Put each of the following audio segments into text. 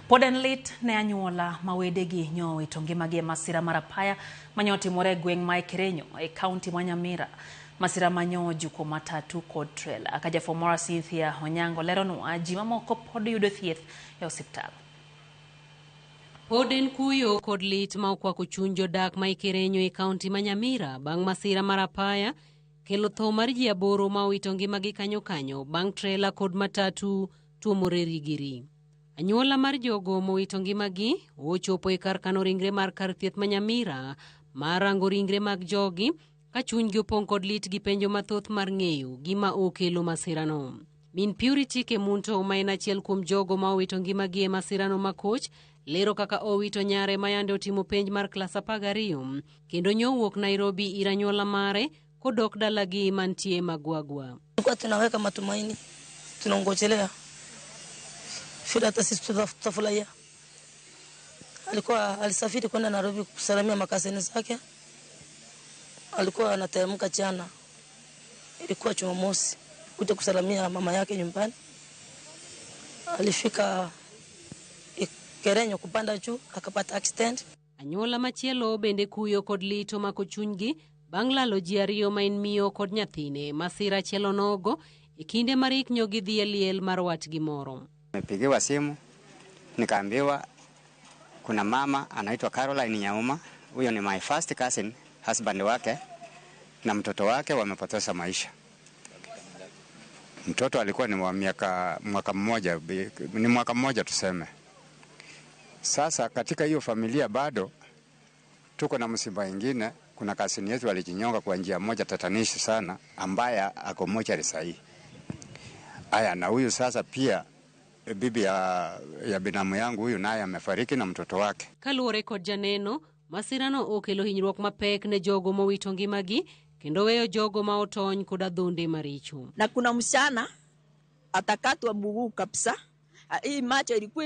Pod en lit ne anyuola mawedegi nyowito ngimagi e masira mar apaya manyotimore e gweng' ma Kerenyo e kaunti ma Nyamira. Masira manyo juko matatu kod trailer. Ka jafwambo Cynthia Onyango leronwa ji mamoko pod yudo thieth e osiptal. Pod en kuyo kod lit ma okwako chuny jodak ma Kerenyo e kaunti ma Nyamira bang' masira mar apaya kelo tho mar ji 8 ma owito ngimagi kanyo bang' trailer kod matatu tuomore rigiri. Anyuola mar jogo mowito ngimagi ochopo e kar kano ringre mar kar thieth ma Nyamira mar rango ringre mag jogi ka chunygi opong' kod lit gi penjo mathoth mar ng'eyo gima okelo masirano. Min Purity Kemunto ma en achiel kuom jogo ma owito ngimagi e masirano makoch lero kaka owito nyare ma yande otimo penj mar klas 12 kendo nyowuok Nairobi ir anyuola mare kodok dalagi mantie Magwagwa. Tulikuwa tunaweka matumaini, tunangojelea Fida hata sisi tutafurahia. Alisafiri kwenda Nairobi kusalimia makazini zake. Alikuwa anateremka jana. Ilikuwa Jumamosi kuja kusalimia mama yake nyumbani. Alifika Kerenyo kupanda juu akapata accident. Anyuola machielo bende kuyo kod lito mako chunygi bang' lalo ji 2 ma en miyo kod nyathine masira chielo nogo e kinde mar iknyogi dhi e liel mar watgi moro. Nimepigiwa simu nikaambiwa kuna mama anaitwa Caroline Nyauma, huyo ni my first cousin, husband wake na mtoto wake wamepoteza maisha. Mtoto alikuwa ni mwaka mmoja tuseme. Sasa katika hiyo familia bado tuko na msiba mwingine. Kuna cousin yetu alijinyonga kwa njia moja tatanishi sana ambaye ako mochari sahihi. Aya, na huyu sasa pia bibi ya binamu yangu huyu naye amefariki na mtoto wake. Kaluwore kod janeno, masirano okelo hinyruok mapek ne jogo mowito ngimagi kendo weyo jogo ma otony kod adhonde maricho. Na kuna msichana atakatwa mguu kabisa. Hii macho ilikuwa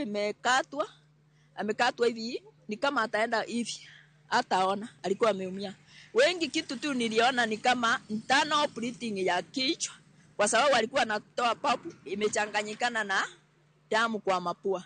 amekatwa hivi ni kama ataenda hivi. Hataona, alikuwa ameumia. Wengi kitu tu niliona ni kama internal bleeding ya kichwa kwa sababu alikuwa anatoa papu imechanganyikana na damu kwa mapua.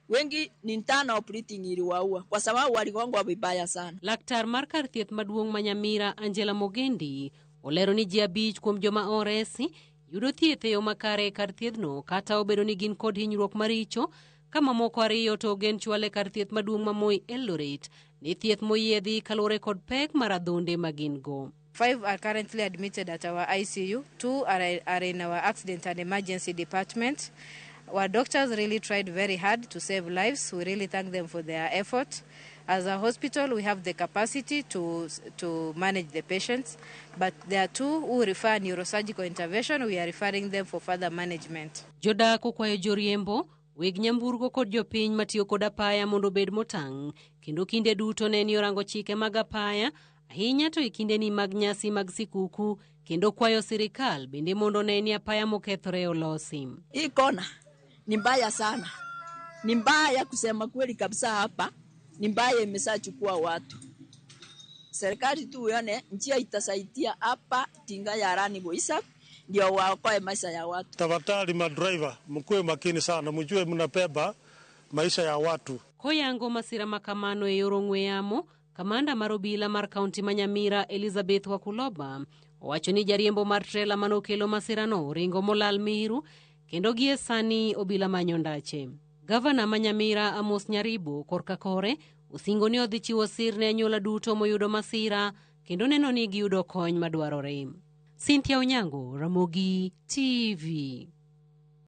Wengi ni internal bleeding iliwaua kwa sababu waligongwa vibaya sana. Laktar mar kar thieth maduong' ma Nyamira Angela Mogendi olero ni ji 5 kuom joma oresi yudo thieth e yo makare kar thiethno kata obedo ni gin kod hinyruok maricho kama moko 2 to gen chwale kar thieth maduong' ma Moi Eldoret ni thieth moyiedhi kalore kod pek mar adhonde magin go. 5 are currently admitted at our ICU. 2 are in our accident and emergency department. Our doctors really tried very hard to save lives. We really thank them for their effort. As a hospital, we have the capacity to manage the patients, but there are 2 who require neurosurgical intervention. We are referring them for further management. Jodak okwayo joriembo, weg nyamburko kod jopiny matiyo kod apaya mondo bed motang' kendo kinde duto ne ni orango chike mag apaya ahinya to ikinde ni mag nyasi mag sikuku kendo kwayo sirikal bende mondo ne ni apaya mokethore olosi. Hii kona ni mbaya sana. Ni mbaya kusema kweli kabisa hapa. Ni mbaya imeshachukua watu. Serikali tu ione njia itasaidia hapa tinga ya Rani Boisa ndio waokoe maisha ya watu. Tafadhali madriver mkuwe makini sana, mjue mnabeba maisha ya watu. Koyango masira makamano e yoro ng'we yamo, kamanda mar obila mar kaunti ma Nyamira Elizabeth Wakuloba owacho ni jariembo mar trela manokelo masirano ringo molal miru kendo gie sani obila manyo ndache. Gavana ma Nyamira Amos Nyaribo korka kore osingo ni odhi chiwo sir ne anyuola duto moyudo masira kendo neno ni giyudo kony madwarore. Cynthia Onyango, Ramogi TV.